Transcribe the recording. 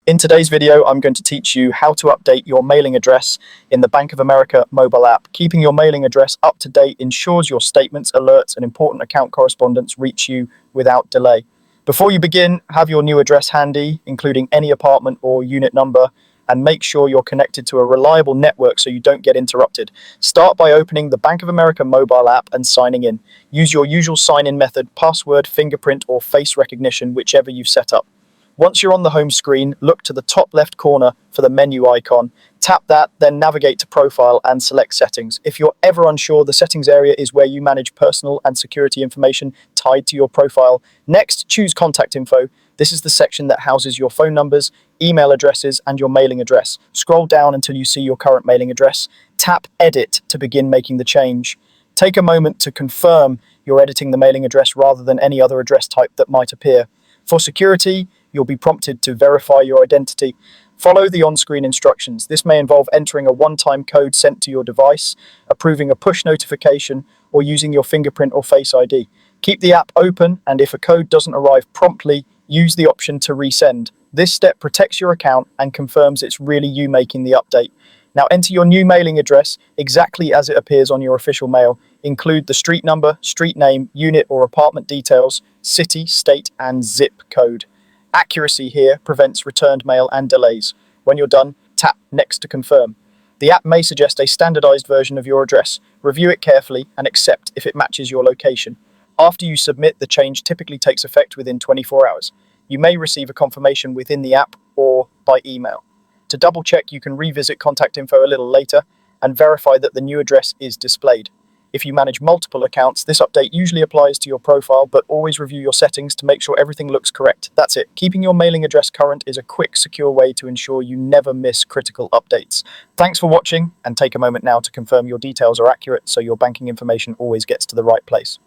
In today's video, I'm going to teach you how to update your mailing address in the Bank of America mobile app. Keeping your mailing address up to date ensures your statements, alerts, and important account correspondence reach you without delay. Before you begin, have your new address handy, including any apartment or unit number, and make sure you're connected to a reliable network so you don't get interrupted. Start by opening the Bank of America mobile app and signing in. Use your usual sign-in method, password, fingerprint, or face recognition, whichever you've set up. Once you're on the home screen, look to the top left corner for the menu icon. Tap that, then navigate to Profile and select Settings. If you're ever unsure, the Settings area is where you manage personal and security information tied to your profile. Next, choose Contact Info. This is the section that houses your phone numbers, email addresses, and your mailing address. Scroll down until you see your current mailing address. Tap Edit to begin making the change. Take a moment to confirm you're editing the mailing address rather than any other address type that might appear. For security, you'll be prompted to verify your identity. Follow the on-screen instructions. This may involve entering a one-time code sent to your device, approving a push notification, or using your fingerprint or Face ID. Keep the app open, and if a code doesn't arrive promptly, use the option to resend. This step protects your account and confirms it's really you making the update. Now enter your new mailing address exactly as it appears on your official mail. Include the street number, street name, unit or apartment details, city, state, and zip code. Accuracy here prevents returned mail and delays. When you're done, tap Next to confirm. The app may suggest a standardized version of your address. Review it carefully and accept if it matches your location. After you submit, the change typically takes effect within 24 hours. You may receive a confirmation within the app or by email. To double check, you can revisit contact info a little later and verify that the new address is displayed. If you manage multiple accounts, this update usually applies to your profile, but always review your settings to make sure everything looks correct. That's it. Keeping your mailing address current is a quick, secure way to ensure you never miss critical updates. Thanks for watching, and take a moment now to confirm your details are accurate so your banking information always gets to the right place.